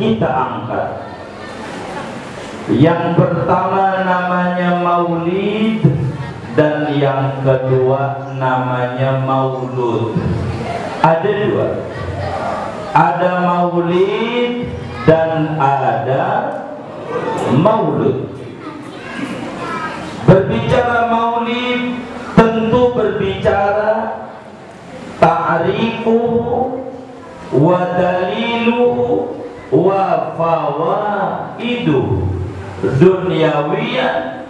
kita angkat. Yang pertama namanya maulid, dan yang kedua namanya maulud. Ada dua, ada maulid dan ada maulud. Berbicara maulid tentu berbicara ta'rifu wa dalilu wa fawaidu dunyawiyah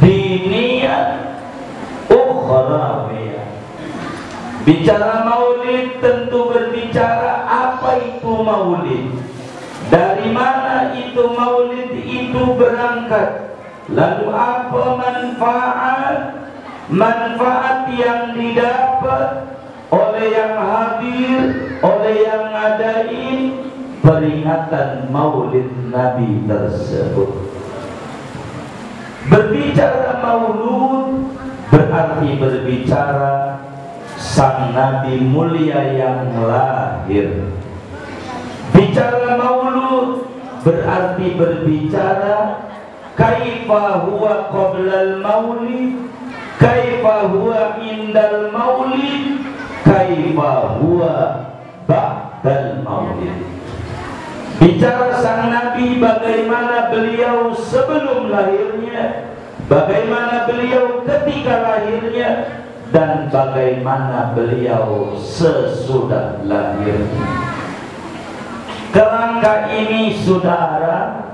diniyah ukhrawiyah. Bicara maulid tentu berbicara apa itu maulid, dari mana itu maulid itu berangkat, lalu apa manfaat yang didapat oleh yang hadir, oleh yang ngadain peringatan maulid Nabi tersebut. Berbicara maulud berarti berbicara sang Nabi mulia yang lahir. Bicara maulud berarti berbicara kaifa huwa qoblal maulid, kaifa huwa indal maulid, kaifa huwa ba'dal maulid. Bicara sang Nabi, bagaimana beliau sebelum lahirnya, bagaimana beliau ketika lahirnya, dan bagaimana beliau sesudah lahirnya. Kerangka ini saudara,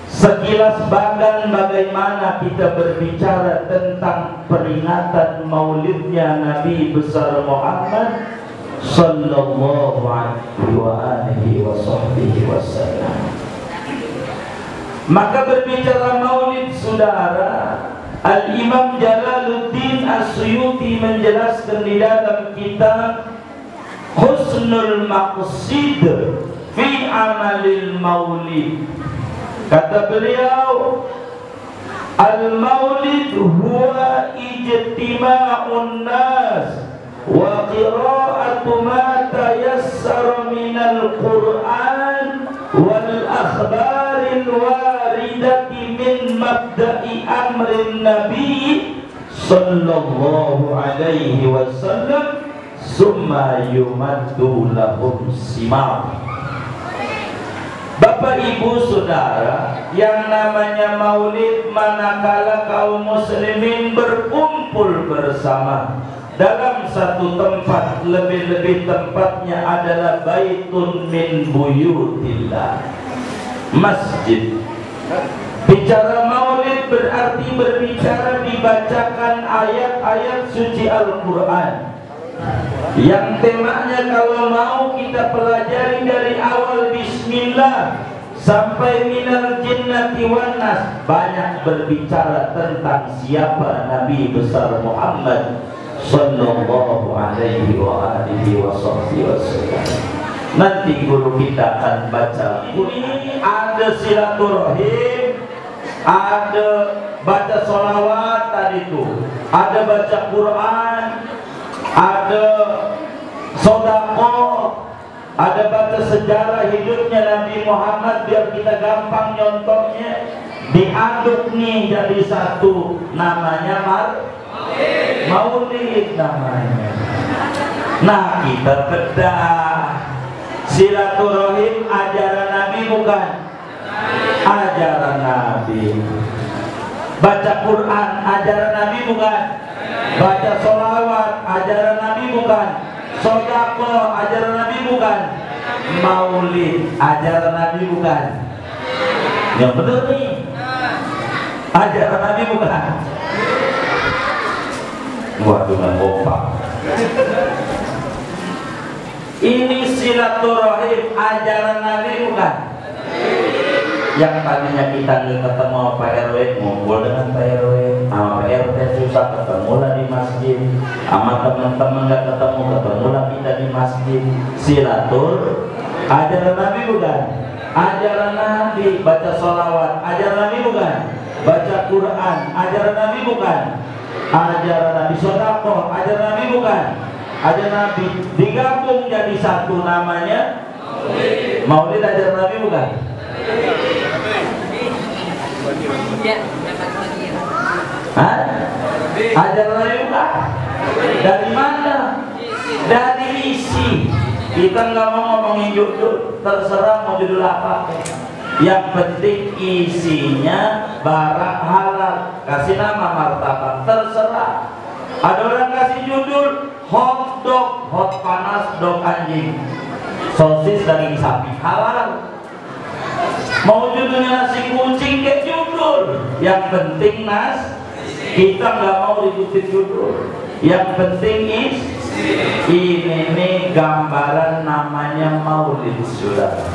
sekilas bagan bagaimana kita berbicara tentang peringatan maulidnya Nabi besar Muhammad sallallahu alaihi wasallam. Maka berbicara maulid saudara, Al-Imam Jalaluddin As-Suyuti menjelaskan di dalam kitab Husnul Maqsid fi amalil maulid. Kata beliau, al-maulid huwa ijtima'un nas wa qira'atu ma tayassara minal Qur'an wal akhbaril waridati min mabda'i amrin Nabi sallallahu alaihi wasallam summa yumaddu lahum simam. Bapak ibu saudara, yang namanya maulid manakala kaum muslimin berkumpul bersama dalam satu tempat, lebih-lebih tempatnya adalah baitun min buyutillah, masjid. Bicara maulid berarti berbicara dibacakan ayat-ayat suci Al-Quran yang temanya kalau mau kita pelajari dari awal bismillah sampai minal jinnati wan nas, banyak berbicara tentang siapa Nabi besar Muhammad sallallahu alaihi wa alihi wasallam. Nanti guru kita akan baca. Ini ada silaturahim, ada baca sholawat tadi tuh, ada baca Quran, ada sodako, ada baca sejarah hidupnya Nabi Muhammad biar kita gampang nyontohnya. Diaduk nih jadi satu, namanya maulid namanya. Nah kita bedah silaturahim ajaran Nabi bukan? Ajaran Nabi. Baca Quran ajaran Nabi bukan? Baca sholawat ajaran Nabi bukan? Sodako ajaran Nabi bukan? Maulid ajaran Nabi bukan? Yang benar nih, ajaran Nabi bukan? Waduh, nggak kompak. Ini silaturahim ajaran Nabi bukan? Yang tadinya kita ketemu Pak RW, ngumpul dengan Pak RW, sama Pak RT susah ketemulah di masjid, sama teman-teman nggak ketemulah kita di masjid. Silatur ajaran Nabi bukan? Ajaran Nabi. Baca sholawat ajaran Nabi bukan? Baca Quran ajaran Nabi bukan? Ajaran Nabi. Sodako ajaran Nabi bukan? Ajaran Nabi. Digabung jadi satu namanya Maulid ajaran Nabi bukan? Hah? Ajaran Nabi bukan? Dari mana? Dari isi. Kita nggak mau ngomongin judul, terserah mau judul apa. Yang penting isinya barang halal. Kasih nama martabak, terserah. Ada orang kasih judul hot dog, hot panas dog anjing, sosis daging sapi, halal. Mau judulnya nasi kucing kayak judul. Yang penting kita nggak mau ikutin judul. Yang penting ini gambaran namanya maulid saudara.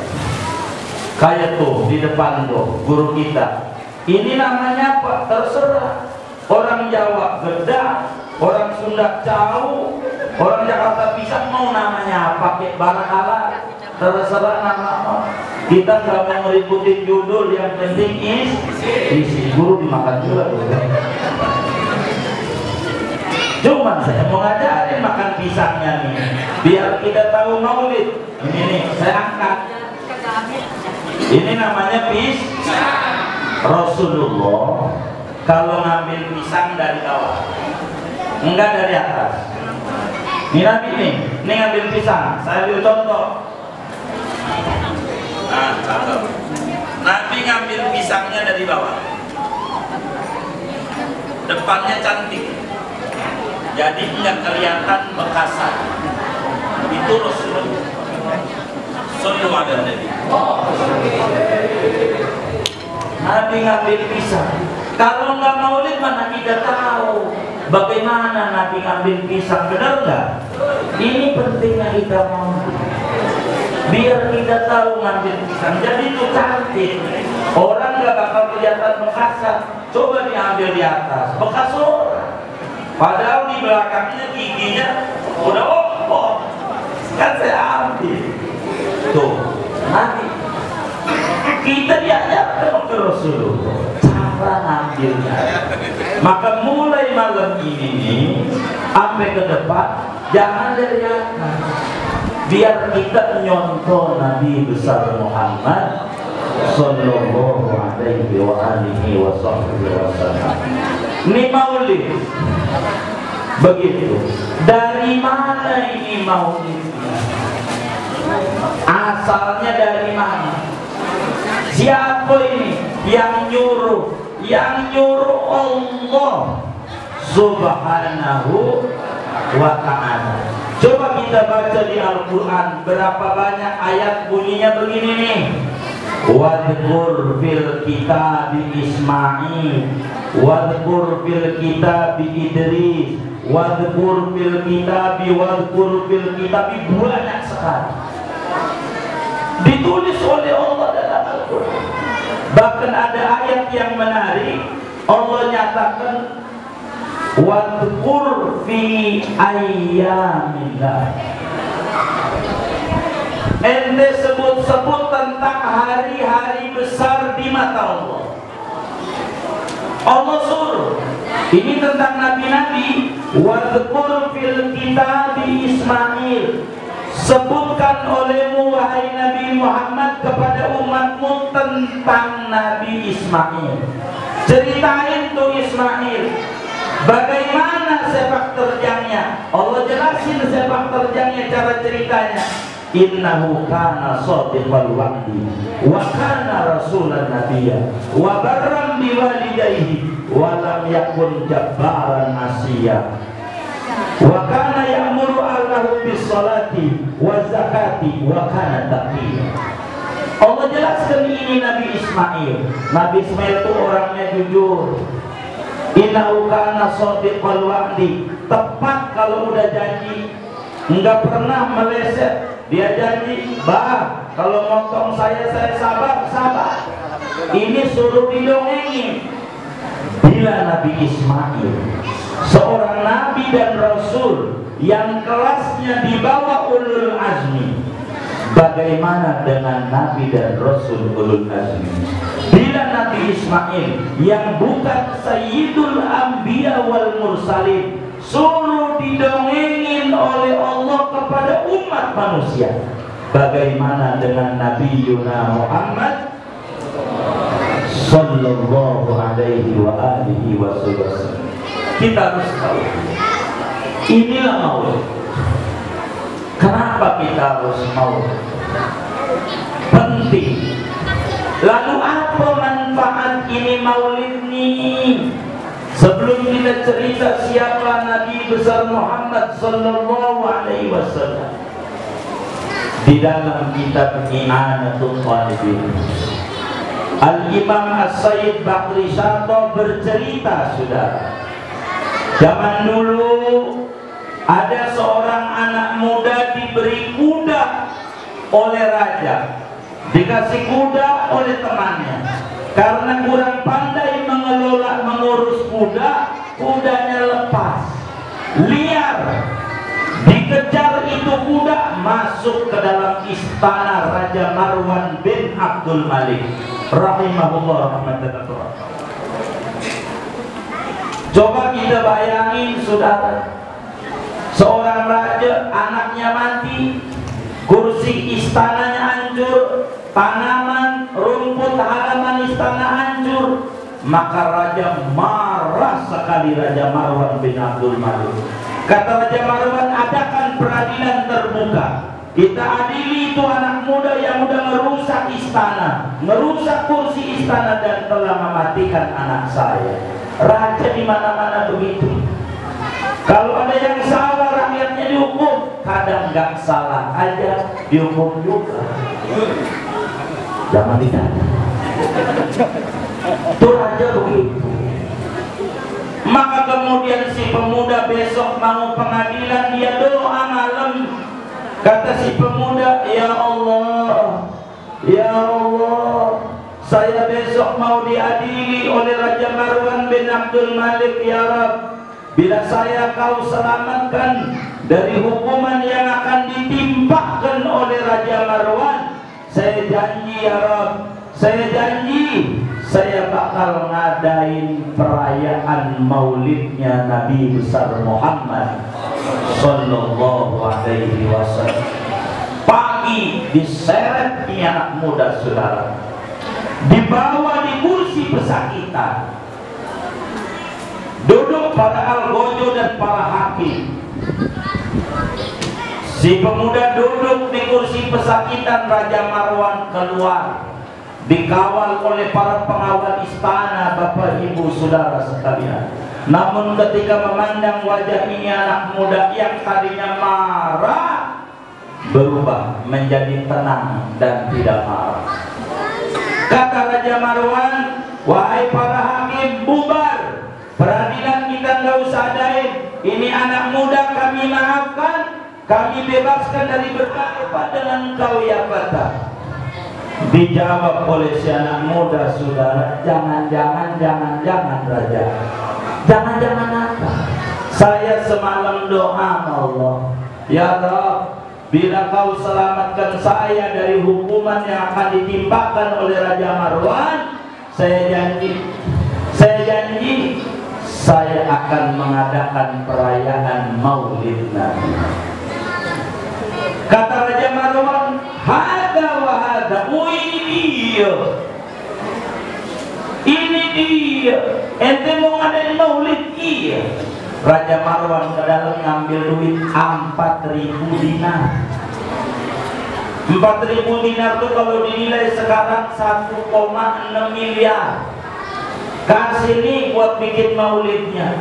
Kayak tuh di depan tuh guru kita. Ini namanya apa? Terserah. Orang Jawa Geda, orang Sunda Cau, orang Jakarta Pisang mau namanya apa? Pakai barang halal. Terserah nama. Kita nggak mau ngeributin judul. Yang penting isi. Guru dimakan juga tuh. Cuman saya mau ngajarin makan pisangnya nih, biar kita tahu maulid. Ini nih, saya angkat. Ini namanya pisang. Rasulullah kalau ngambil pisang dari bawah, enggak dari atas. Ini Nabi nih, ini ngambil pisang. Saya ambil contoh. Nah, contoh. Nabi ngambil pisangnya dari bawah. Depannya cantik. Jadi nggak kelihatan bekasan. Itu Rasulullah. Sallallahu alaihi wasallam. Nabi ngambil pisang. Kalau nggak maulid mana kita tahu bagaimana Nabi ngambil pisang, benar nggak? Ini pentingnya kita mau. Biar kita tahu ngambil pisang. Jadi itu cantik. Orang nggak bakal kelihatan bekasan. Coba diambil di atas, bekas orang. Padahal di belakangnya giginya udah opot. Kan saya ambil. Tuh, Nabi. Kita diajarkan oleh Rasulullah cara ngambilnya. Maka mulai malam ini nih, sampai ke depan jangan dari atas. Biar kita nyontoh Nabi besar Muhammad Sallallahu alaihi wa alihi wasallam. Ini maulid. Begitu. Dari mana ini maulid? Asalnya dari mana? Siapa ini yang nyuruh? Yang nyuruh Allah Subhanahu wa ta'ala. Coba kita baca di Al-Quran, berapa banyak ayat bunyinya begini nih. Wadhkur fil kitabi Ismail, wadhkur fil kitabi Idris, wadhkur fil kitabi, banyak sekali ditulis oleh Allah dalam Al-Quran. Bahkan ada ayat yang menarik, Allah nyatakan wadhkur fi ayyamillah. Ente sebut-sebut tentang hari-hari besar di mata Allah. Allah suruh. Ini tentang nabi-nabi. Wadhkur fil kitabi Ismail. Sebutkan olehmu wahai Nabi Muhammad kepada umatmu tentang Nabi Ismail. Ceritain tuh Ismail. Bagaimana sepak terjangnya? Allah jelasin sepak terjangnya, cara ceritanya. Innahu kana shadiqal wa'di wa kana rasulan nabiyya wa barram biwalidayhi wa lam yakun jabbaran asiyya wa kana ya'muru ahlahu bis salati wa zakati wa kana taqiyya. Allah jelaskan ini Nabi Ismail. Nabi Ismail itu orangnya jujur. Innahu kana shadiqal wa'di, tepat kalau udah janji, enggak pernah meleset. Dia janji, bah, kalau motong saya sabar. Ini suruh didongengin. Bila Nabi Ismail, seorang nabi dan rasul yang kelasnya di bawah ulul azmi, bagaimana dengan nabi dan rasul ulul azmi? Bila Nabi Ismail yang bukan sayyidul anbiya wal mursalin suruh didongengin oleh Allah kepada umat manusia, Bagaimana dengan Nabi Yuna Muhammad sallallahu alaihi wa alihi wasallam? Kita harus tahu, inilah maulid. Kenapa kita harus maulid? Penting. Lalu apa manfaat ini maulid ini? Sebelum kita cerita siapa Nabi besar Muhammad sallallahu alaihi wasallam, di dalam kitab I'anatul Talibin, Al-Imam As-Sayyid Bakri Syato bercerita, saudara, zaman dulu ada seorang anak muda diberi kuda oleh raja, dikasih kuda oleh temannya. Karena kurang pandai mengurus kuda, kudanya lepas, liar. Dikejar itu kuda masuk ke dalam istana Raja Marwan bin Abdul Malik rahimahullah rahmatan. Coba kita bayangin, saudara, seorang raja, anaknya mati, kursi istananya hancur, tanaman, rumput halaman istana hancur, maka raja marah sekali, Raja Marwan bin Abdul Malik. Kata Raja Marwan, adakan peradilan terbuka, kita adili itu anak muda yang udah merusak istana, merusak kursi istana dan telah mematikan anak saya. Raja di mana-mana begitu. Kalau ada yang salah, rakyatnya dihukum. Kadang nggak salah aja dihukum juga. Zaman ditanya. Itu raja begitu. Maka kemudian si pemuda besok mau pengadilan, dia doa malam. Kata si pemuda, ya Allah, saya besok mau diadili oleh Raja Marwan bin Abdul Malik, ya Rabb. Bila saya kau selamatkan dari hukuman yang akan ditimpakan oleh Raja Marwan, saya janji, ya Rabb, saya janji, saya bakal ngadain perayaan maulidnya Nabi besar Muhammad sallallahu alaihi wasallam. Pagi diseret ini anak muda, saudara, dibawa di kursi pesakitan, duduk para algojo dan para hakim. Si pemuda duduk di kursi pesakitan, Raja Marwan keluar, dikawal oleh para pengawal istana, Bapak Ibu Saudara sekalian. Namun ketika memandang wajah ini anak muda yang tadinya marah, berubah menjadi tenang dan tidak marah. Kata Raja Marwan, wahai para hakim, bubar, peradilan kita nggak usah adain. Ini anak muda kami maafkan, kami bebaskan dari berbagai dengan engkau, ya Fatah. Dijawab oleh si anak muda, saudara, jangan-jangan Raja, jangan-jangan apa? Saya semalam doa Allah, ya Rabb, bila kau selamatkan saya dari hukuman yang akan ditimpakan oleh Raja Marwan, saya janji saya akan mengadakan perayaan maulid Nabi. Kata Raja Marwan, hada wa hada, ini dia, ente mau ngadain maulid? Iya. Raja Marwan ke dalam ngambil duit 4.000 dinar. 4.000 dinar itu kalau dinilai sekarang 1,6 miliar. Kasih nih buat bikin maulidnya.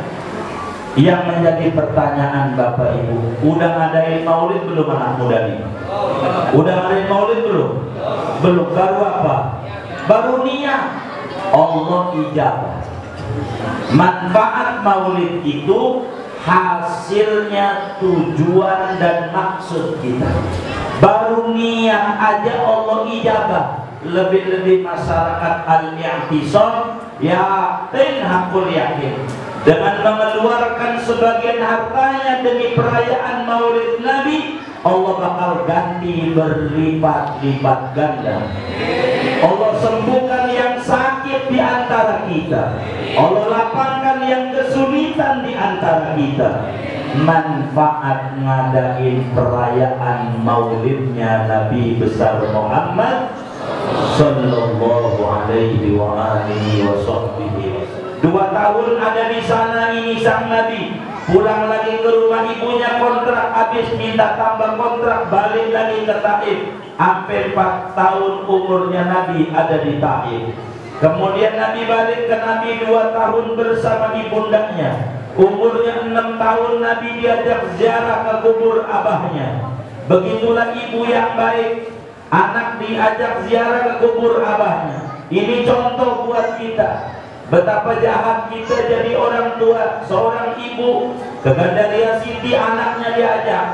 Yang menjadi pertanyaan Bapak Ibu, udah ngadain maulid belum anak muda nih? Udah ngadain maulid belum? Belum. Baru apa? Baru niat. Allah ijabah. Manfaat maulid itu hasilnya tujuan dan maksud kita. Baru niat aja Allah ijabah. Lebih-lebih masyarakat al-i'tisam, yakin hakul yakin, dengan mengeluarkan sebagian hartanya demi perayaan maulid Nabi, Allah bakal ganti berlipat-lipat ganda. Allah sembuhkan yang sakit di antara kita, Allah lapangkan yang kesulitan di antara kita. manfaat ngadain perayaan maulidnya Nabi besar Muhammad sallallahu alaihi wa alihi wa sahbihi. 2 tahun ada di sana ini sang Nabi, pulang lagi ke rumah ibunya, kontrak habis, minta tambah kontrak, balik lagi ke Taif. Sampai 4 tahun umurnya Nabi ada di Taif. Kemudian Nabi balik ke Nabi 2 tahun bersama ibundanya. Umurnya 6 tahun Nabi diajak ziarah ke kubur abahnya. Begitulah ibu yang baik, anak diajak ziarah ke kubur abahnya. Ini contoh buat kita betapa jahat kita jadi orang tua. Seorang ibu ke Gandaria City, anaknya diajak.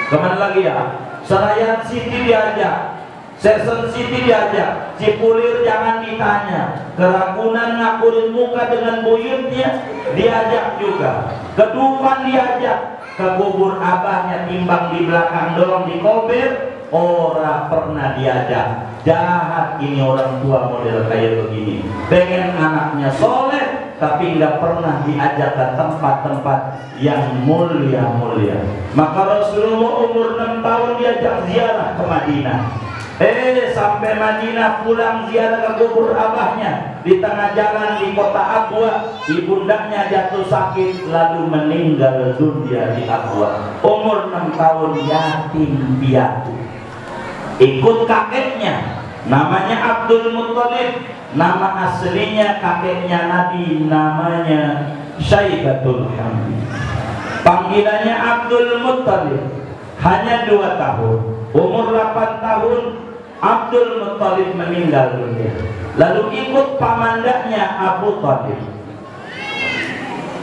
Kemana lagi ya? Senayan City diajak, Season City diajak, Cipulir jangan ditanya, Keragunan ngakurin muka dengan buyutnya diajak juga, Keduman diajak, ke kubur abahnya timbang di belakang dorong di kober, ora pernah diajak. Jahat ini orang tua model kayak begini, pengen anaknya soleh tapi nggak pernah diajak ke tempat-tempat yang mulia-mulia. Maka Rasulullah umur 6 tahun diajak ziarah ke Madinah. Sampai Madinah pulang ziarah ke kubur abahnya, di tengah jalan di kota Abwa ibundanya jatuh sakit lalu meninggal dunia di Abwa. Umur 6 tahun yatim piatu. Ikut kakeknya namanya Abdul Muttalib, nama aslinya kakeknya Nabi namanya Syaibatul Hamid, panggilannya Abdul Muttalib. Hanya 2 tahun, umur 8 tahun Abdul Muttalib meninggal dunia. Lalu ikut pamandanya Abu Thalib.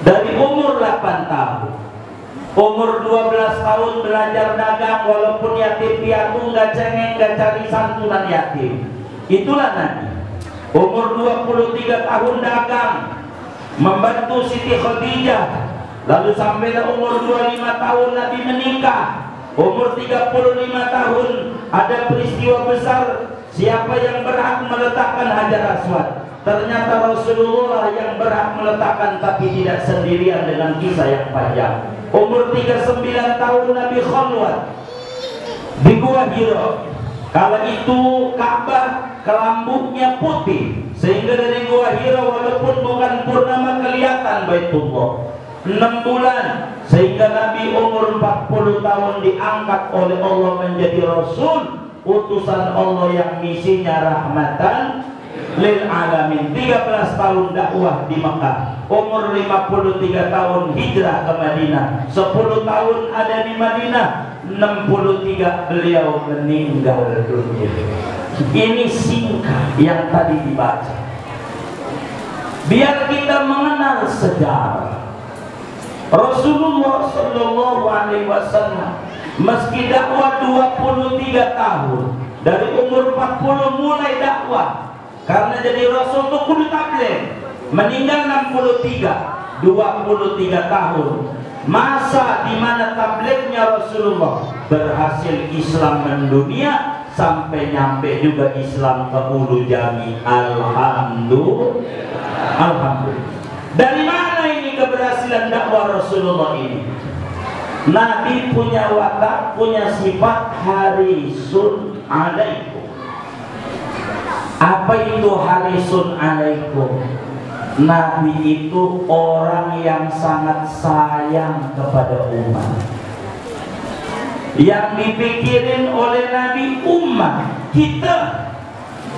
Dari umur 8 tahun, umur 12 tahun belajar dagang, walaupun yatim piatu, nggak cengeng, nggak cari santunan yatim. Itulah Nabi. Umur 23 tahun dagang, membantu Siti Khadijah. Lalu sampailah umur 25 tahun Nabi menikah. Umur 35 tahun ada peristiwa besar, siapa yang berhak meletakkan Hajar Aswad. Ternyata Rasulullah yang berhak meletakkan, tapi tidak sendirian dengan kisah yang panjang. Umur 39 tahun Nabi khalwat di Gua Hira. Kala itu Ka'bah kelambuknya putih, sehingga dari Gua Hira walaupun bukan purnama kelihatan Baitullah. 6 bulan, sehingga Nabi umur 40 tahun diangkat oleh Allah menjadi Rasul, utusan Allah yang misinya rahmatan lil alamin. 13 tahun dakwah di Mekah, umur 53 tahun hijrah ke Madinah, 10 tahun ada di Madinah, 63 beliau meninggal dunia. Ini singkat yang tadi dibaca, biar kita mengenal sejarah Rasulullah Shallallahu Alaihi Wasallam. Meski dakwah 23 tahun, dari umur 40 mulai dakwah, karena jadi Rasul itu kudu tabligh. Meninggal 63, 23 tahun. Masa di mana tablighnya Rasulullah berhasil Islam mendunia, sampai nyampe juga Islam ke Ulu Jami. Alhamdulillah. Dari mana ini keberhasilan dakwah Rasulullah ini? Nabi punya watak, punya sifat harisun alaikum. Apa itu harisun alaikum? Nabi itu orang yang sangat sayang kepada umat. Yang dipikirin oleh Nabi umat kita,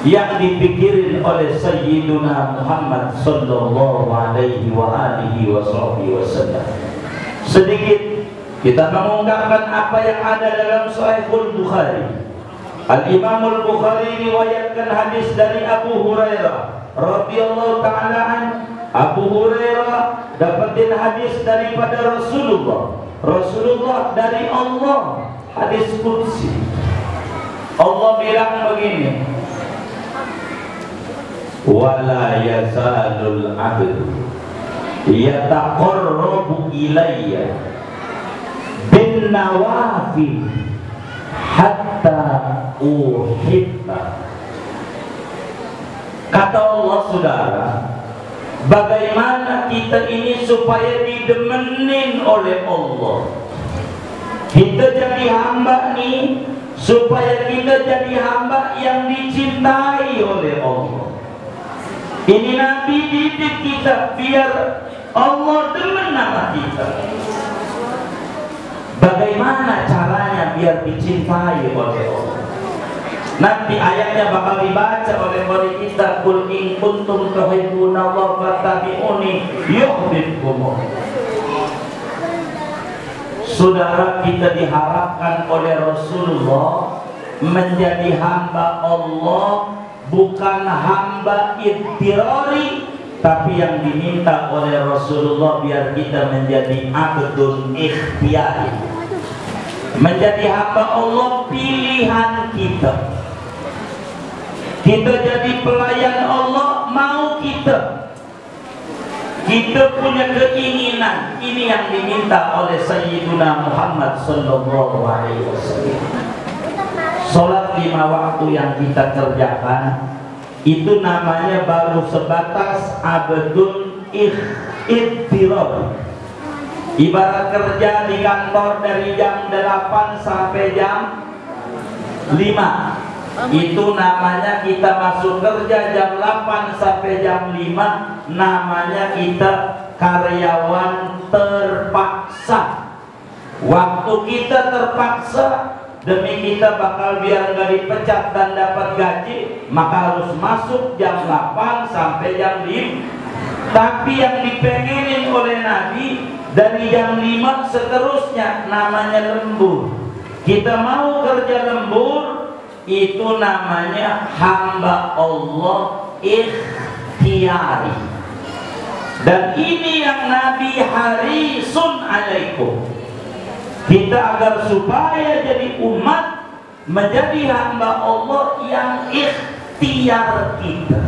yang dipikirin oleh Sayyiduna Muhammad sallallahu alaihi wa alihi wasallam. Sedikit kita mengungkapkan apa yang ada dalam Sahihul Bukhari. Al-Imamul Bukhari riwayatkan hadis dari Abu Hurairah radhiyallahu ta'ala an. Abu Hurairah dapetin hadis daripada Rasulullah dari Allah, hadis qudsi. Allah bilang begini, wala yazalul abdu yataqarrabu ilayya bin nawafil hatta uhibba. Kata Allah, saudara, bagaimana kita ini supaya didemenin oleh Allah. Kita jadi hamba nih supaya kita jadi hamba yang dicintai oleh Allah. Ini Nabi didik kita biar Allah demen nama kita. Bagaimana caranya biar dicintai oleh Allah? Nanti ayatnya bakal dibaca oleh murid kita. Qul in kuntum tuhibbunallaha fattabi'uni yuhibbukumullah. Saudara, kita diharapkan oleh Rasulullah menjadi hamba Allah, bukan hamba idtirari, tapi yang diminta oleh Rasulullah biar kita menjadi abdun ikhtiyari, menjadi hamba Allah pilihan kita. Kita jadi pelayan Allah, mau kita punya keinginan. Ini yang diminta oleh Sayyiduna Muhammad sallallahu alaihi wasallam. Salat 5 waktu yang kita kerjakan itu namanya baru sebatas abdul idtirari. Ibarat kerja di kantor dari jam 8 sampai jam 5. Itu namanya kita masuk kerja jam 8 sampai jam 5, namanya kita karyawan terpaksa. Waktu kita terpaksa demi kita bakal biar nggak dipecat dan dapat gaji, maka harus masuk jam 8 sampai jam 5. Tapi yang dipengenin oleh Nabi dari jam 5 seterusnya namanya lembur. Kita mau kerja lembur, itu namanya hamba Allah ikhtiyari. Dan ini yang Nabi harisun alaikum. Kita agar supaya jadi umat menjadi hamba Allah yang ikhtiar kita.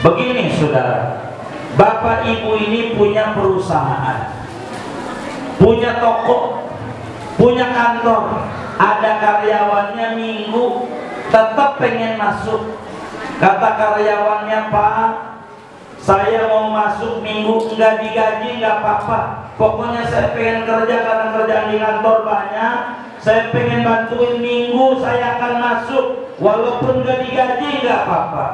Begini saudara, bapak ibu ini punya perusahaan, punya toko, punya kantor, ada karyawannya minggu tetap pengen masuk. Kata karyawannya, Pak, saya mau masuk minggu enggak digaji enggak apa-apa, pokoknya saya pengen kerja karena kerjaan di kantor banyak, saya pengen bantuin minggu saya akan masuk walaupun enggak digaji enggak apa-apa.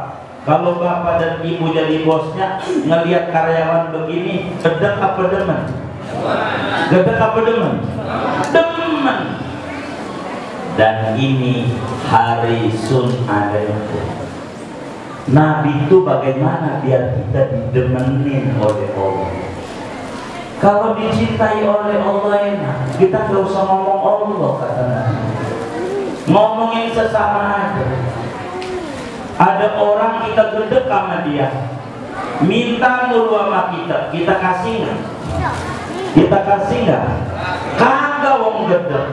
Kalau bapak dan ibu jadi bosnya ngelihat karyawan begini, gedek apa demen? Gedek apa demen? Demen. Dan ini harisun alaikum. Nabi itu bagaimana biar kita didemenin oleh Allah. Kalau dicintai oleh Allah enak, kita gak usah ngomong Allah, kata Nabi. Ngomongin sesama aja. Ada orang kita gedek sama dia, minta mulu sama kita, kita kasih nggak? Kita kasih nggak? Kagak wong gedek.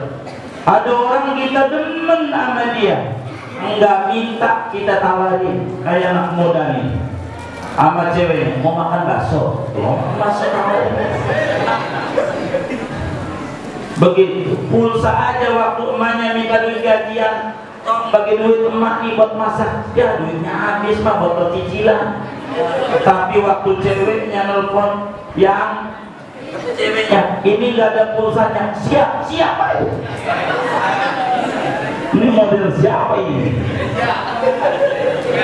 Ada orang kita demen sama dia, enggak minta kita tawarin. Kayak anak muda nih sama cewek, mau makan bakso, bakso begitu. Pulsa aja waktu emaknya minta duit gajian, bagi duit emak nih buat masak, ya duitnya habis mah buat cicilan. Tapi waktu ceweknya nelfon, yang ceweknya ini nggak ada pulsanya, siapa itu? Ini model siapa ini?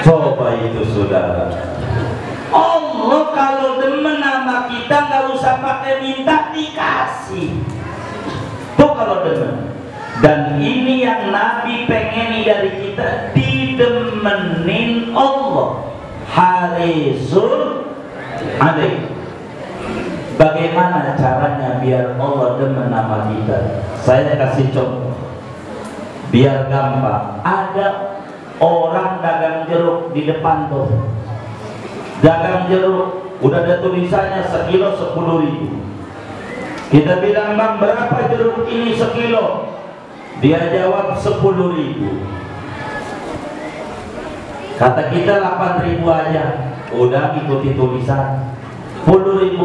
Coba itu saudara. Allah kalau demen sama kita nggak usah pakai minta, dikasih. Tuh kalau demen. Dan ini yang Nabi pengen dari kita, didemenin Allah. Harisun alaik. Bagaimana caranya biar Allah demen sama kita? Saya kasih contoh biar gampang. Ada orang dagang jeruk di depan tuh, dagang jeruk, udah ada tulisannya sekilo 10.000. Kita bilang, Bang, berapa jeruk ini sekilo? Dia jawab 10.000. Kata kita 8.000 aja, udah ikuti tulisan 10.000.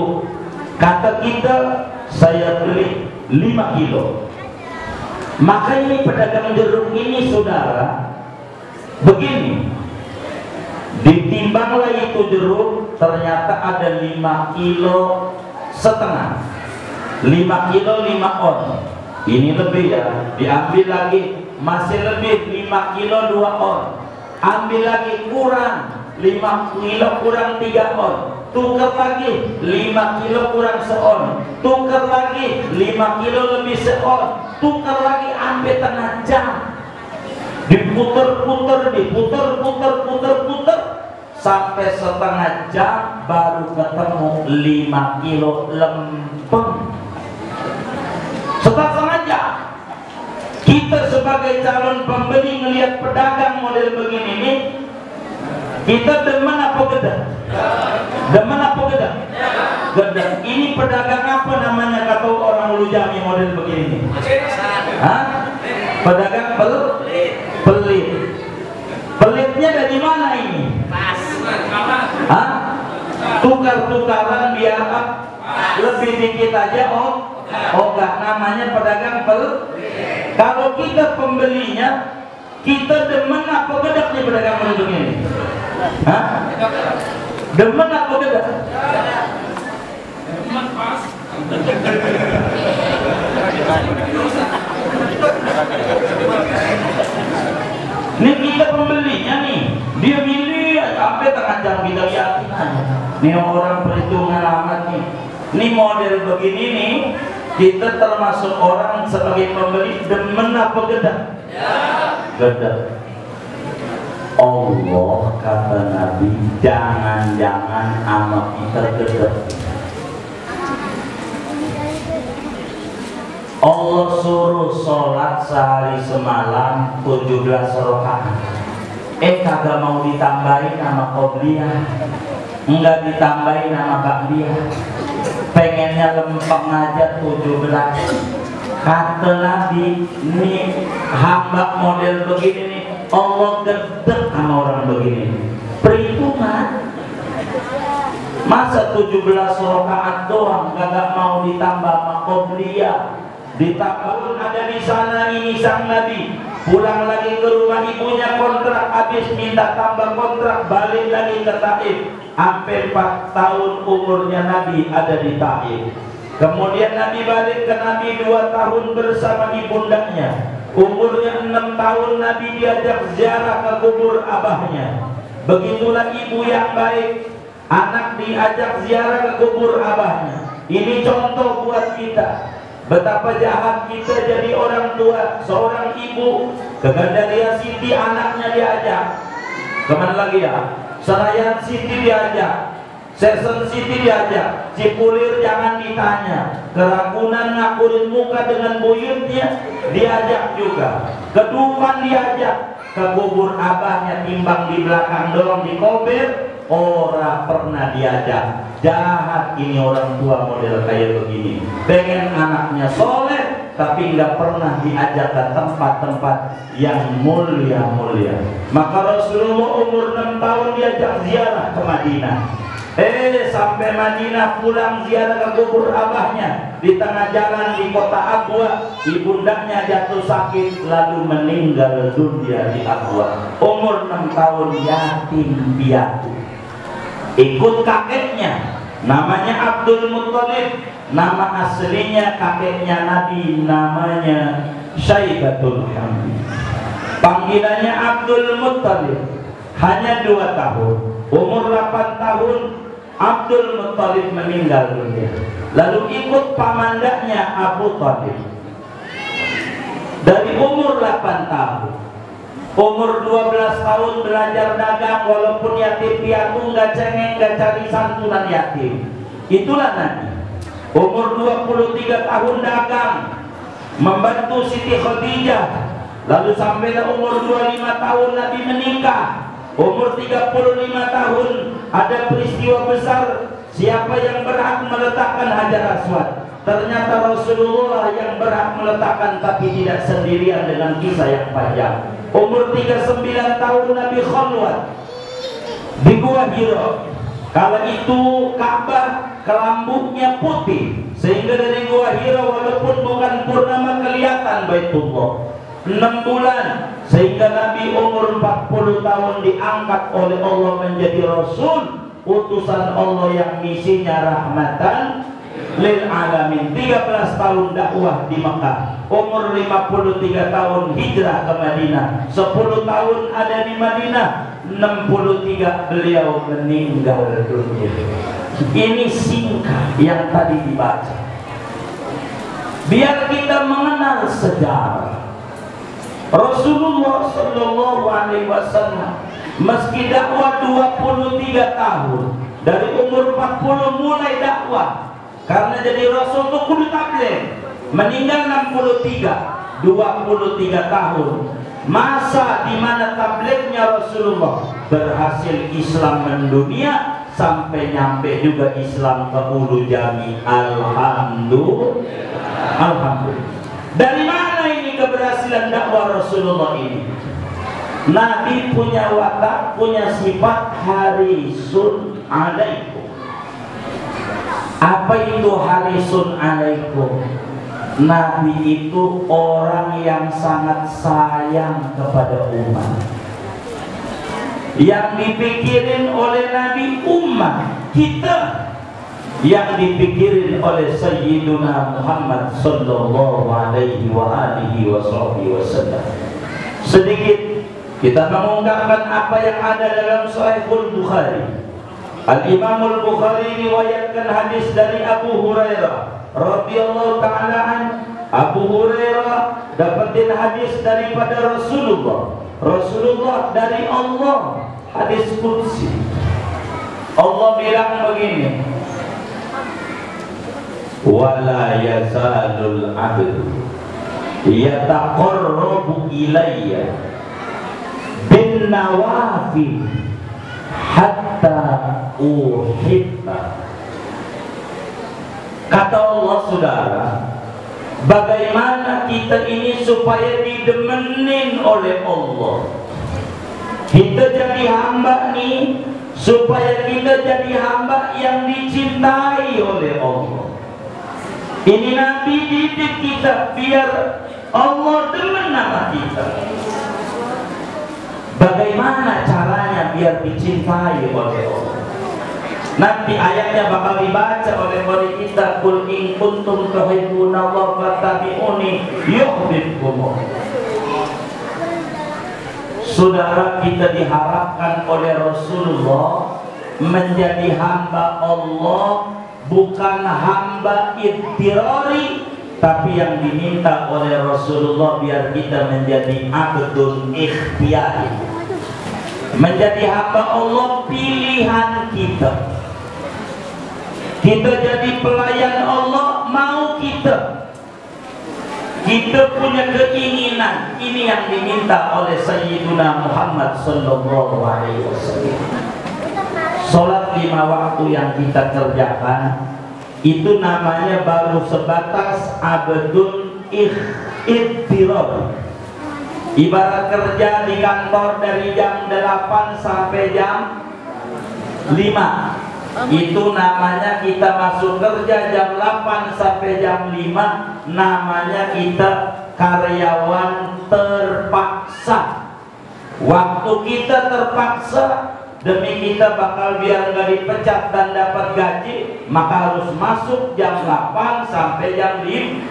Kata kita, saya beli 5 kilo. Maka ini pedagang jeruk ini saudara, begini, ditimbanglah itu jeruk, ternyata ada 5,5 kilo, 5 kilo 5 on. Ini lebih ya, diambil lagi masih lebih 5 kilo 2 on. Ambil lagi kurang 5 kilo kurang 3 on. Tukar lagi 5 kilo kurang seon. Tukar lagi 5 kilo lebih seon. Tukar lagi ambil tengah jam. Diputer-puter, diputer-puter sampai setengah jam baru ketemu 5 kilo lempeng. Setengah jam. Kita sebagai calon pembeli ngelihat pedagang model begini nih, kita demen apa gedek? Demen apa gedek? Gedek. Ini pedagang apa namanya kata orang Ulu Jami model begini nih? Hah? Pedagang pelit. Pelitnya dari mana ini? Hah? Tukar-tukaran biar lebih dikit aja enggak, namanya pedagang pelit. Kalau kita pembelinya, kita demen apa gedek nih pedagang model begini? Hah? Demen apa gedek? Demen pas. Ini kita pembelinya nih, dia milih sampai tengah jam kita yakin aja. Nih orang perhitungan amat nih. Ini model begini nih, kita termasuk orang sebagai pembeli demen apa gedek? Gedek. Allah kata Nabi, jangan-jangan amal kita gedek. Allah suruh sholat sehari semalam 17 rakaat. Kagak mau ditambahin nama qobliyah, enggak ditambahin nama ba'diyah. Pengennya lempeng aja 17. Kata Nabi, ini hamba model begini nih, Allah gedek sama orang begini. Perhitungan. Masa 17 rakaat doang kagak mau ditambah sama qobliyah. Ditambah ada di sana ini sang Nabi pulang lagi ke rumah ibunya, kontrak habis, minta tambah kontrak, balik lagi ke Taif. Hampir 4 tahun umurnya Nabi ada di Taif. Kemudian Nabi balik ke Nabi 2 tahun bersama ibundanya. Umurnya 6 tahun Nabi diajak ziarah ke kubur abahnya. Begitulah ibu yang baik, anak diajak ziarah ke kubur abahnya. Ini contoh buat kita. Betapa jahat kita jadi orang tua. Seorang ibu ke Gandaria City anaknya diajak. Kemana lagi ya? Senayan City diajak, Sesen City diajak, Cipulir jangan ditanya, Keragunan ngakurin muka dengan buyutnya diajak juga, Keduman diajak, ke kubur abahnya timbang di belakang doang di kober, ora pernah diajak. Jahat ini orang tua model kayak begini, pengen anaknya soleh tapi nggak pernah diajak ke tempat-tempat yang mulia-mulia. Maka Rasulullah umur 6 tahun diajak ziarah ke Madinah. Sampai Madinah pulang ziarah ke kubur abahnya, di tengah jalan di kota Abwa ibundanya jatuh sakit lalu meninggal dunia di Abwa. Umur 6 tahun yatim piatu. Ikut kakeknya namanya Abdul Muttalib, nama aslinya kakeknya Nabi namanya Syaibatul Hamid. Panggilannya Abdul Muttalib. Hanya 2 tahun, umur 8 tahun Abdul Muttalib meninggal dunia. Lalu ikut pamandanya Abu Thalib. Dari umur 8 tahun, umur 12 tahun belajar dagang, walaupun yatim piatu, nggak cengeng, nggak cari santunan yatim. Itulah Nabi. Umur 23 tahun dagang, membantu Siti Khadijah. Lalu sampailah umur 25 tahun Nabi menikah. Umur 35 tahun ada peristiwa besar. Siapa yang berhak meletakkan Hajar Aswad? Ternyata Rasulullah yang berhak meletakkan, tapi tidak sendirian dengan kisah yang panjang. Umur 39 tahun Nabi khalwat di Gua Hira. Kala itu Ka'bah kelambuknya putih, sehingga dari Gua Hira walaupun bukan purnama kelihatan Baitullah. 6 bulan, sehingga Nabi umur 40 tahun diangkat oleh Allah menjadi Rasul, utusan Allah yang misinya rahmatan lil alamin. 13 tahun dakwah di Mekah, umur 53 tahun hijrah ke Madinah, 10 tahun ada di Madinah, 63 beliau meninggal dunia. Ini singkat yang tadi dibaca, biar kita mengenal sejarah Rasulullah Shallallahu Alaihi Wasallam. Meski dakwah 23 tahun, dari umur 40 mulai dakwah, karena jadi Rasul itu kudu tabligh, meninggal 63, 23 tahun. Masa di mana tablighnya Rasulullah berhasil Islam mendunia, sampai nyampe juga Islam ke ulu jami. Alhamdulillah. Dari mana ini keberhasilan dakwah Rasulullah ini? Nabi punya watak, punya sifat harisun alaikum. Apa itu harisun alaikum? Nabi itu orang yang sangat sayang kepada umat. Yang dipikirin oleh Nabi umat kita, yang dipikirin oleh Sayyiduna Muhammad Sallallahu Alaihi Wasallam. Sedikit kita mengungkapkan apa yang ada dalam Sahihul Bukhari. Al-Imamul Bukhari riwayatkan hadis dari Abu Hurairah radhiyallahu ta'ala an. Abu Hurairah dapetin hadis daripada Rasulullah dari Allah, hadis qudsi. Allah bilang begini, wala yazalul abdu yataqarrabu ilayya bin nawafil hatta uhibba. Kata Allah, saudara, bagaimana kita ini supaya didemenin oleh Allah, kita jadi hamba nih, supaya kita jadi hamba yang dicintai oleh Allah. Ini Nabi didik kita biar Allah demen sama kita. Bagaimana caranya biar dicintai oleh Allah? Nanti ayatnya bakal dibaca oleh murid kita, qul in kuntum tuhibbunallaha fattabi'uni yuhibbukumullah. Saudara, kita diharapkan oleh Rasulullah menjadi hamba Allah, bukan hamba idtirari, tapi yang diminta oleh Rasulullah biar kita menjadi abdun ikhtiyari, menjadi hamba Allah pilihan kita. Kita jadi pelayan Allah, mau kita punya keinginan. Ini yang diminta oleh Sayyiduna Muhammad Sallallahu Alaihi Wasallam. Sholat 5 waktu yang kita kerjakan itu namanya baru sebatas abdun ikhtiyari. Ibarat kerja di kantor dari jam 8 sampai jam 5, itu namanya kita masuk kerja jam 8 sampai jam 5, namanya kita karyawan terpaksa. Waktu kita terpaksa demi kita bakal biar nggak dipecat dan dapat gaji, maka harus masuk jam 8 sampai jam 5.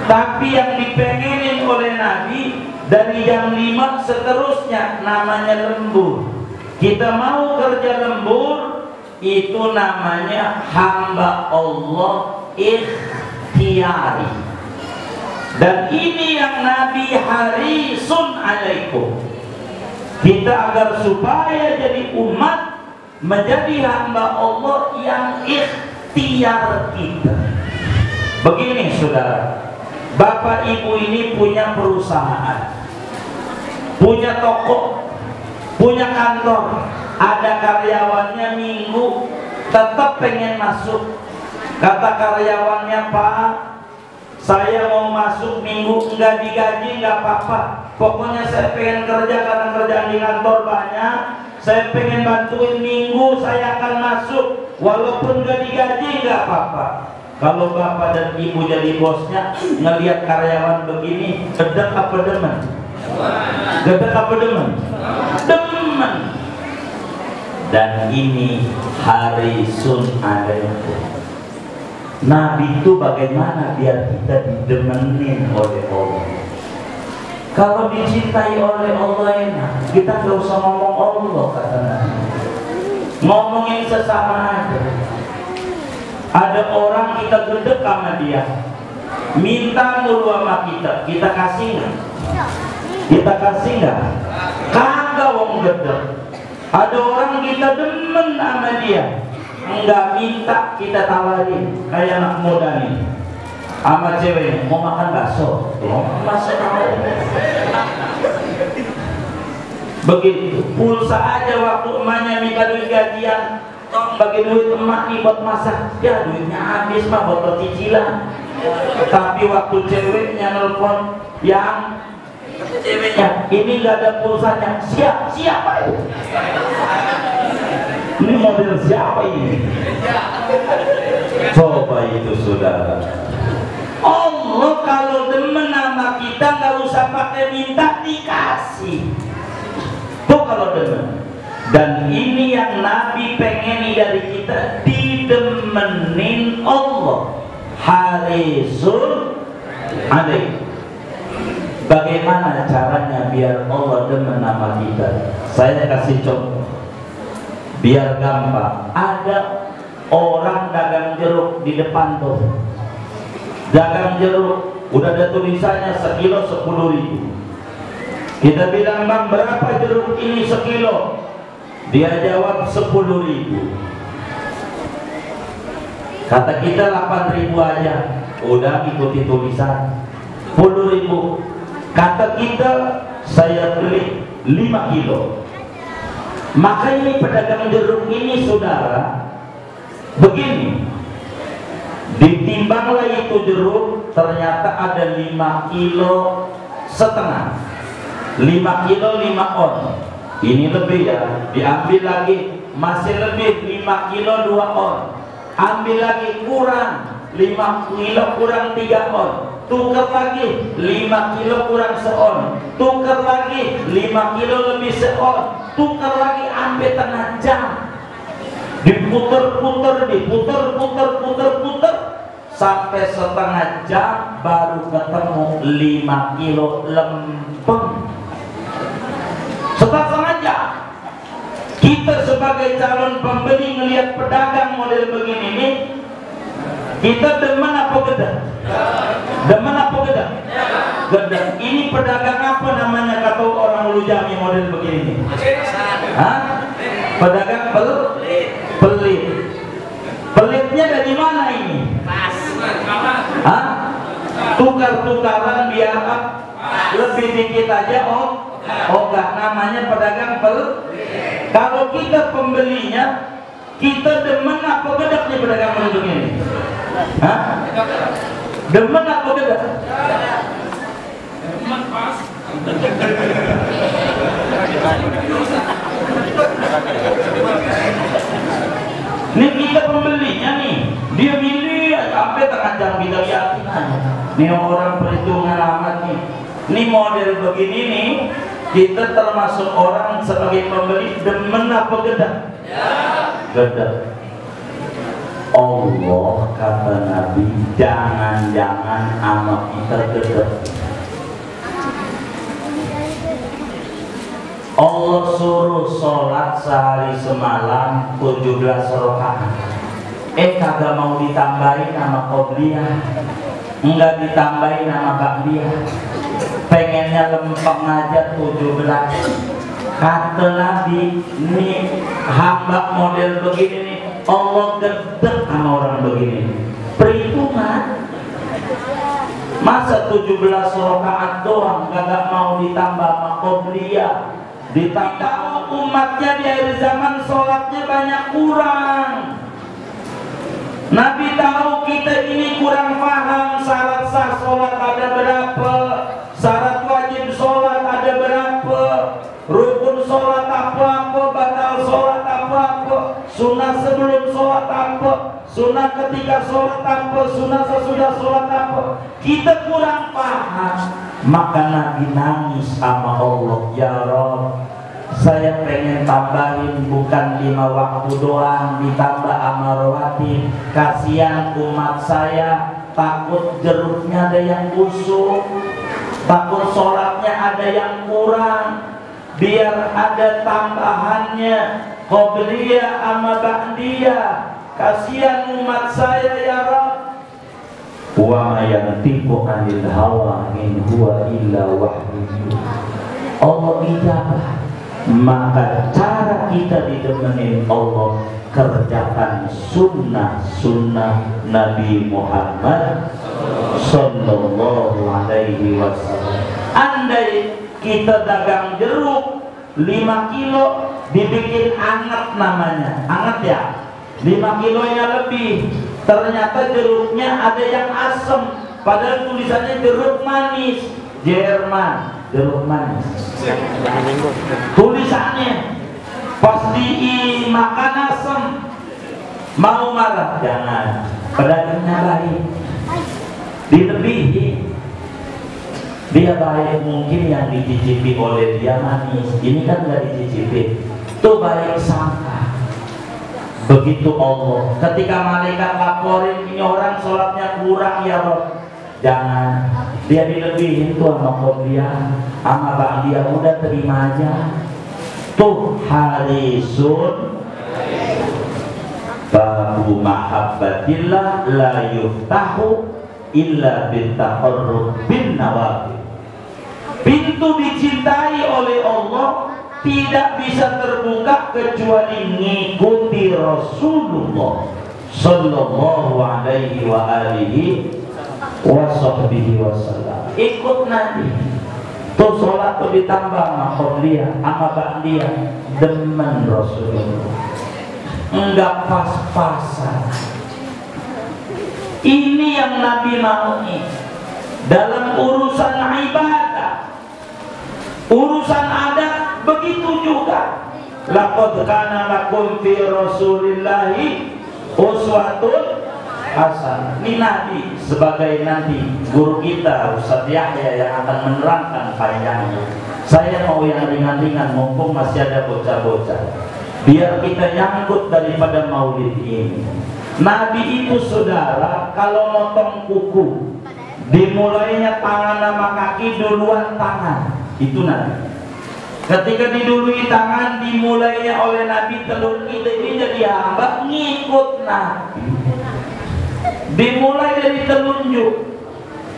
Tapi yang dipengenin oleh Nabi dari jam 5 seterusnya namanya lembur. Kita mau kerja lembur, itu namanya hamba Allah ikhtiyari. Dan ini yang Nabi harisun alaikum. Kita agar supaya jadi umat, menjadi hamba Allah yang ikhtiar kita. Begini saudara, bapak ibu ini punya perusahaan, punya toko, punya kantor, ada karyawannya minggu tetap pengen masuk. Kata karyawannya, Pak, saya mau masuk minggu enggak digaji enggak apa-apa, pokoknya saya pengen kerja karena kerjaan di kantor banyak, saya pengen bantuin minggu saya akan masuk walaupun enggak digaji enggak apa-apa. Kalau bapak dan ibu jadi bosnya ngelihat karyawan begini, sedang apa demen? Gedek apa demen? Demen. Dan ini hari Sun'adain. Nabi itu bagaimana biar kita didemenin oleh Allah. Kalau dicintai oleh Allah enak, kita nggak usah ngomong Allah, kata Nabi. Ngomongin sesama aja. Ada orang kita gedek sama dia, minta mulu sama kita, kita kasih nggak? Kita kasih nggak? Kagak wong gedek. Ada orang kita demen sama dia, nggak minta kita tawarin. Kayak anak muda nih, sama cewek mau makan bakso, bakso begitu. Pulsa aja waktu emaknya minta duit gajian, bagi duit emak nih buat masak, ya duitnya habis mah buat cicilan. Tapi waktu ceweknya nelfon, yang ceweknya ini nggak ada pulsanya, siapa itu? Ini model siapa ini? Coba itu saudara. Allah kalau demen sama kita nggak usah pakai minta, dikasih. Tuh kalau demen. Dan ini yang Nabi pengen dari kita, didemenin Allah. Harisul Adain. Bagaimana caranya biar Allah demen sama kita? Saya kasih contoh biar gampang. Ada orang dagang jeruk di depan tuh, dagang jeruk, udah ada tulisannya sekilo 10.000. Kita bilang, bang berapa jeruk ini sekilo? Dia jawab 10.000. Kata kita 8.000 aja, udah ikuti tulisan 10.000. Kata kita saya beli 5 kilo. Maka ini pedagang jeruk ini saudara, begini, ditimbanglah itu jeruk, ternyata ada 5 kilo setengah, 5 kilo 5 on. Ini lebih ya, diambil lagi masih lebih 5 kilo 2 on, ambil lagi kurang 5 kilo kurang 3 on, tukar lagi 5 kilo kurang seon, tukar lagi 5 kilo lebih seon, tukar lagi, ambil tengah jam, diputer-puter, diputer-puter sampai setengah jam baru ketemu 5 kilo lempeng. Setengah jam. Kita sebagai calon pembeli ngelihat pedagang model begini nih, kita demen apa gedek? Demen apa gedek? Gedek. Ini pedagang apa namanya kata orang Ulu Jami model begini nih? Hah? Pedagang pelit. Pelitnya dari mana ini? Hah? Tukar-tukaran biar lebih dikit aja. Oh enggak, namanya pedagang pelit. Kalau kita pembelinya, kita demen apa gedek nih pedagang model begini? Hah? Demen apa gedek? Demen pas. Nih kita pembelinya nih, dia milih sampai tengah jam kita liatin aja. Nih orang perhitungan amat nih. Nih model begini nih, kita termasuk orang sebagai pembeli demen apa gedek? Gedek. Allah kata Nabi, jangan-jangan amat kita gedek. Allah suruh sholat sehari semalam 17 rakaat. Kagak mau ditambahin sama qobliyah, enggak ditambahin sama ba'diyah, pengennya lempeng aja 17. Kata Nabi, nih hamba model begini nih, Allah gedek sama orang begini. Perhitungan, masa 17 rakaat doang kagak mau ditambah sama qobliyah, ditambah umatnya di akhir zaman sholatnya banyak kurang. Nabi tahu kita ini kurang paham syarat sah sholat ada berapa, syarat wajib sholat ada berapa, rukun sholat apa-apa, batal sholat apa-apa, sunnah sebelum sholat apa, sunnah ketika sholat apa, sunnah sesudah sholat apa, kita kurang paham. Maka Nabi nangis sama Allah, ya Rabb, saya pengen tambahin bukan 5 waktu doang, ditambah amal rawatib. Kasihan umat saya, takut jeruknya ada yang busuk, takut sholatnya ada yang kurang, biar ada tambahannya qobliyah ama ba'diyah. Kasihan umat saya ya Rabb. Wa ma yantiqu 'anil hawa in huwa illa wahyun. Allah ijabah. Maka cara kita didemenin Allah, kerjakan sunnah-sunnah Nabi Muhammad sallallahu alaihi wasallam. Andai kita dagang jeruk 5 kilo, dibikin anget namanya, anget ya, 5 kilonya lebih, ternyata jeruknya ada yang asem, padahal tulisannya jeruk manis, Jerman, jeruk manis tulisannya, pas dimakan asem, mau marah, jangan, pedagangnya baik, dilebihi. Dia baik mungkin yang dicicipi oleh dia manis, ini kan gak dicicipi, itu baik sangka. Begitu Allah, ketika malaikat laporin ini orang sholatnya kurang ya Rob, jangan, dia dilebihin tuh sama qobliyah sama ba'diyah, udah terima aja. Tuh harisun babu mahabbatillah la yuftahu illa bitaqarrub bin nawafil. Pintu dicintai oleh Allah tidak bisa terbuka kecuali mengikuti Rasulullah sallallahu alaihi wa alihi wasahbihi wasallam. Ikut Nabi. Tuh sholat tuh ditambah sama qobliyah sama ba'diyah, demen Rasulullah, enggak pas-pasan. Ini yang Nabi mau dalam urusan ibadah, urusan adat begitu juga. Laqad kana lakum fi Rasulillahi uswatun hasanah. Ini Nabi sebagai nanti guru kita Ustaz Yahya yang akan menerangkan panjangnya. Saya mau yang ringan-ringan mumpung masih ada bocah-bocah, biar kita nyangkut daripada maulid ini. Nabi itu saudara kalau motong kuku, dimulainya tangan sama kaki, duluan tangan. Itu Nabi. Ketika didului tangan, dimulainya oleh Nabi, telur kita ini jadi hamba ngikut Nabi. Dimulai dari telunjuk.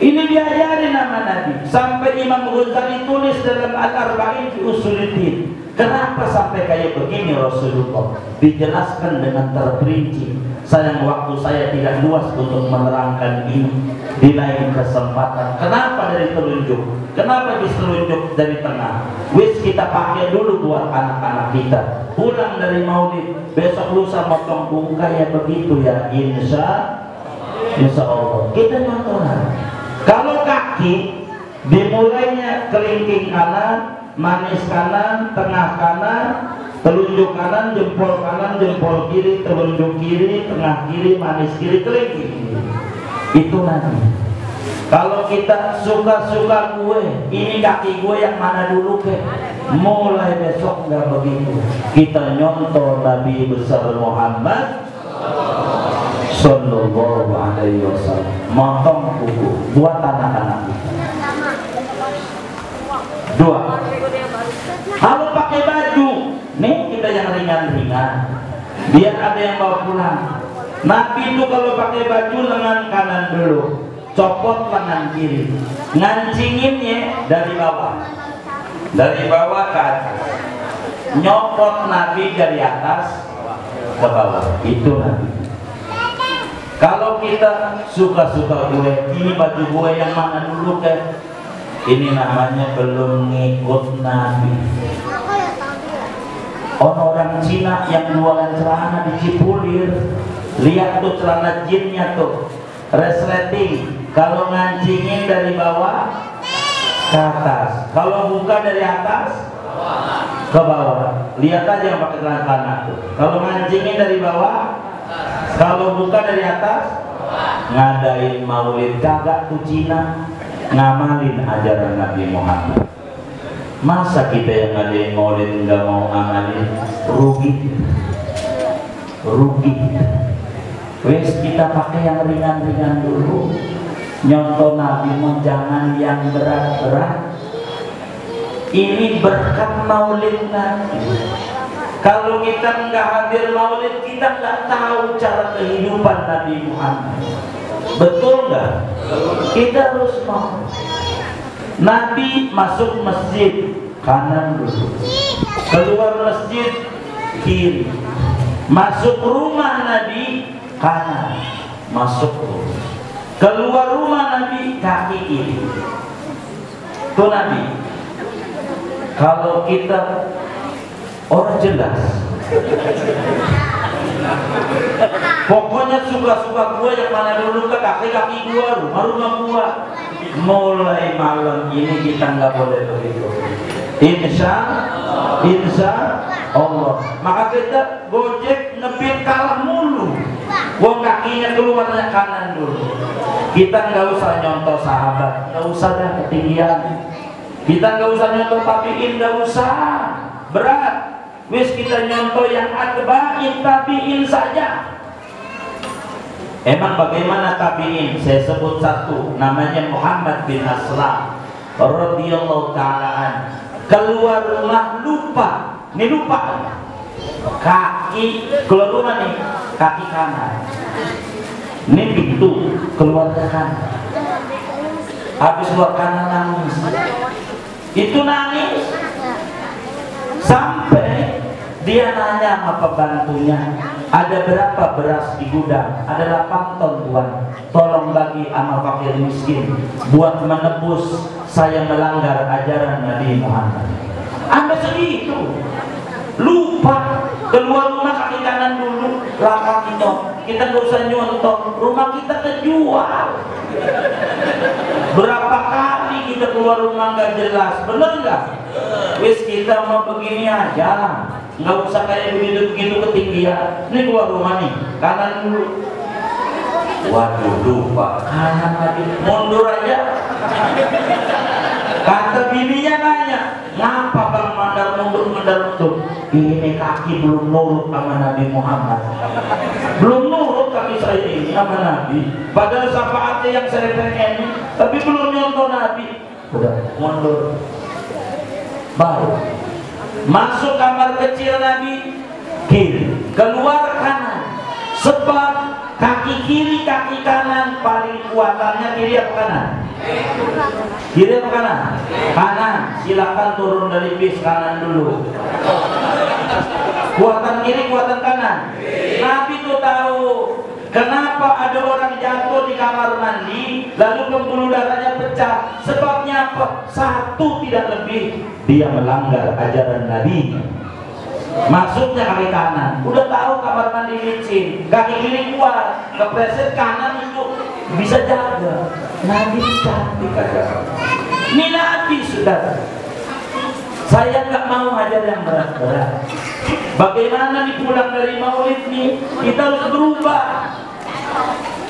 Ini diajarin nama Nabi. Sampai Imam Ghazali tulis dalam Al-Arba'in fi Usuluddin. Kenapa sampai kayak begini Rasulullah? Dijelaskan dengan terperinci. Sayang waktu saya tidak luas untuk menerangkan ini di lain kesempatan. Kenapa dari telunjuk? Kenapa diselunjuk dari tengah? Wis kita pakai dulu buat anak-anak kita. Pulang dari maulid, besok lusa motong kuku kayak begitu ya, insya Allah. Kita nonton. Kalau kaki dimulainya kelingking kanan, manis kanan, tengah kanan, telunjuk kanan, jempol kiri, telunjuk kiri, tengah kiri, manis kiri, kelingking. Itu nanti. Kalau kita suka-suka gue, ini kaki gue yang mana dulu ke? Mulai besok nggak begitu. Kita nyontoh Nabi besar Muhammad sallallahu alaihi wasallam. Motong kuku buat anak-anak kita. 2. Kalau pakai baju, nih kita yang ringan-ringan, biar ada yang bawa pulang. Nabi itu kalau pakai baju lengan kanan dulu, copot lengan kiri, ngancinginnya dari bawah ke atas, nyopot Nabi dari atas ke bawah. Itu Nabi. Kalau kita suka-suka gue, ini baju gue yang mana dulu ke? Ini namanya belum ngikut Nabi. Orang Cina yang jualan celana di Cipulir, lihat tuh celana jinnya tuh, resleting. Kalau ngancingin dari bawah ke atas, kalau buka dari atas ke bawah. Lihat aja yang pakai celana tuh. Kalau ngancingin dari bawah Kalau buka dari atas, ngadain maulid kagak tuh Cina, ngamalin ajaran Nabi Muhammad. Masa kita yang ngadain maulid nggak mau ngamalin, rugi. Wes kita pakai yang ringan-ringan dulu. Nyontoh Nabi mau jangan yang berat-berat. Ini berkat maulid Nabi. Kalau kita nggak hadir maulid, kita nggak tahu cara kehidupan Nabi Muhammad. Betul nggak? Kita harus mau. Nabi masuk masjid kanan dulu, keluar masjid kiri. Masuk rumah Nabi kanan, masuk keluar rumah Nabi kaki kiri. Itu Nabi. Kalau kita orang jelas, pokoknya suka-suka gua yang mana dulu ke kaki-kaki gua, rumah gua. Mulai malam ini kita nggak boleh begitu. Insya Allah. Maka kita Gojek ngebit kalah mulu. Wong kakinya keluarnya kanan dulu. Kita nggak usah nyontoh sahabat, nggak usah dah ketinggian. Kita nggak usah nyontoh tabiin, nggak usah berat. Wis kita nyontoh yang atba'in tabiin saja. Emang bagaimana tabiin? Saya sebut satu, namanya Muhammad bin Aslam radhiyallahu ta'ala. Keluar rumah lupa, ini lupa. Kaki keluar rumah nih, kaki kanan. Ini pintu keluar ke kanan. Habis keluar kanan nangis. Itu nangis sampai dia nanya sama pembantunya, ada berapa beras di gudang? Ada 8 ton tuan, tolong bagi sama fakir miskin buat menebus saya melanggar ajaran Nabi Muhammad. Anda segitu lupa, keluar rumah kaki kanan dulu, lapang itu kita nggak usah nyontoh, rumah kita terjual. Berapa kali kita keluar rumah nggak jelas, bener nggak? Wis kita mau begini aja, nggak usah kayak begitu ketinggian. Ini keluar rumah nih, kanan dulu. Waduh, lupa kanan lagi, mundur aja. Kata bininya nanya, ngapa bang mandar mundur? Ini kaki belum nurut sama Nabi Muhammad. Belum nurut kaki saya ini sama Nabi. Padahal syafaatnya yang saya pengen, tapi belum nyontoh Nabi. Udah mundur. Baru masuk kamar kecil Nabi kiri, keluar kanan. Sebab kaki kiri kaki kanan paling kuatannya kiri apa kanan? Kiri apa kanan? Kanan. Silakan turun dari bis kanan dulu. Kuatan kiri, kuatan kanan. Nabi tuh tahu kenapa ada orang jatuh di kamar mandi lalu pembuluh darahnya pecah. Sebabnya apa? Satu tidak lebih, dia melanggar ajaran Nabi. Masuknya kaki kanan, udah tahu kamar mandi licin, kaki kiri kuat, kepreset kanan itu bisa jaga. Nabi cantik aja. Ini Nabi sudah. Saya nggak mau hajar yang berat-berat. Bagaimana nih pulang dari maulid nih? Kita harus berubah.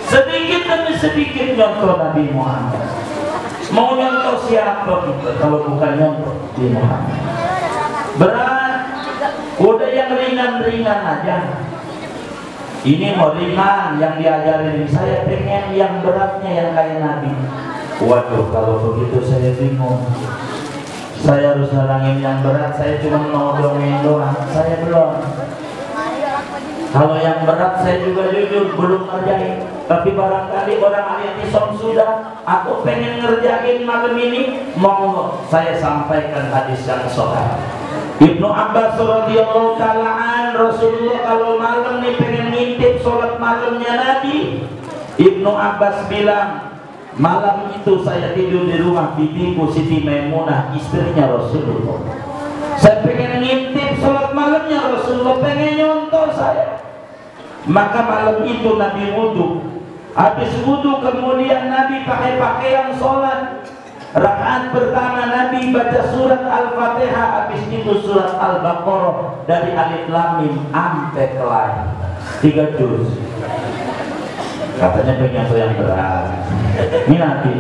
Sedikit demi sedikit nyontoh Nabi Muhammad. Mau nyontoh siapa kita kalau bukan nyontoh Nabi Muhammad? Berat. Udah yang ringan-ringan aja. Ini mau ringan yang diajarin. Saya pengen yang beratnya yang kayak Nabi. Waduh, kalau begitu saya bingung. Saya harus nalangin yang berat. Saya cuma mau dongeng doang. Saya belum. Kalau yang berat saya juga jujur belum ngerjain. Tapi barangkali orang Al-I'tisam sudah. Aku pengen ngerjain malam ini. Monggo saya sampaikan hadis yang sahih. Ibnu Abbas radhiyallahu ta'ala Rasulullah kalau malam nih pengen ngintip sholat malamnya Nabi. Ibnu Abbas bilang, malam itu saya tidur di rumah bibiku Siti Maimunah, istrinya Rasulullah. Saya pengen ngintip sholat malamnya Rasulullah, pengen nyontoh saya. Maka malam itu Nabi wudhu. Habis wudhu kemudian Nabi pakai pakaian sholat. Rakaat pertama Nabi baca surat Al-Fatihah, habis itu surat Al-Baqarah dari Alif Lam Mim sampai kelar 3 juz. Katanya pengen yang berat. Ini Nabi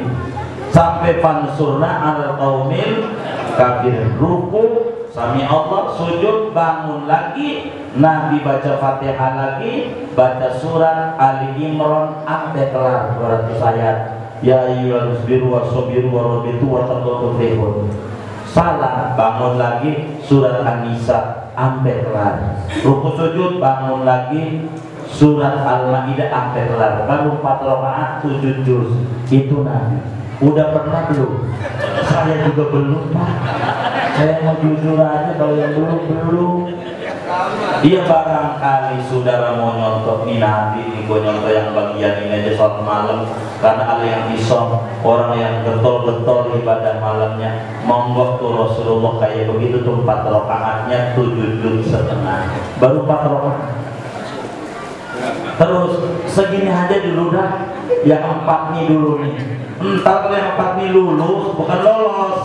sampai fansurna al qaumil kafir, ruku sami Allah, sujud, bangun lagi, Nabi baca Fatihah lagi, baca surat Ali Imran sampai kelar 200 ayat. Ya ayyuhal musbiru wasobiru warobitu watatotufihun. Salah, bangun lagi surat An-Nisa sampai kelar, ruku sujud, bangun lagi surat Al-Maidah sampai kelar, baru 4 rakaat 7 juz. Itu Nabi. Udah pernah belum? Saya juga belum, Pak. Saya mau jujur aja, kalau yang belum. Iya, barangkali saudara mau nyontok nih Nabi, nih gue nyontok yang bagian ini aja sholat malam, karena ada yang isom, orang yang getol-getol ibadah malamnya, monggo tuh Rasulullah kayak begitu tuh 4 rakaatnya 7 juz setengah, baru 4 rakaat. Terus segini aja dulu dah, yang 4 nih dulu nih. Entar kalau yang 4 nih lulus, bukan lolos,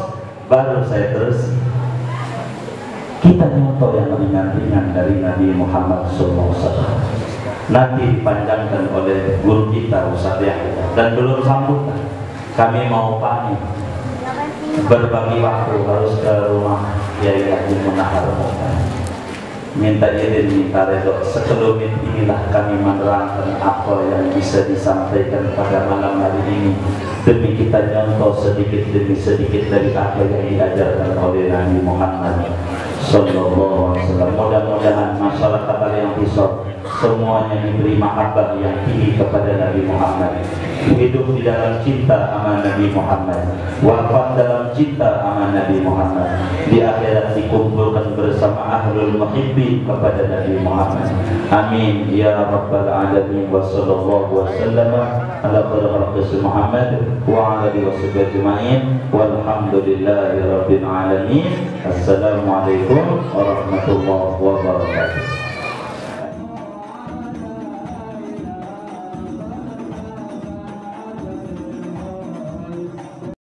baru saya terus. Kita nyontoh yang ringan-ringan dari Nabi Muhammad SAW. Nanti dipanjangkan oleh guru kita Ustaz Yahya, dan belum sambutan. Kami mau pamit, berbagi waktu harus ke rumah Yai Haji Munahar. Minta izin, minta redho, sekelumit inilah kami menerangkan apa yang bisa disampaikan pada malam hari ini, demi kita nyontoh sedikit demi sedikit dari apa yang diajarkan oleh Nabi Muhammad Sallallahu Alaihi Wasallam. Mudah-mudahan masyarakat yang Hisab semuanya diberi mahabbah yang tinggi kepada Nabi Muhammad, hidup di dalam cinta sama Nabi Muhammad, wafat dalam cinta sama Nabi Muhammad, di akhirat dikumpulkan bersama ahlul muhibbin kepada Nabi Muhammad. Amin ya rabbal alamin. Wa sallallahu wasallam ala khalqi Muhammad wa ala alihi washabbihi ajma'in walhamdulillahi rabbil alamin. Assalamualaikum warahmatullahi wabarakatuh.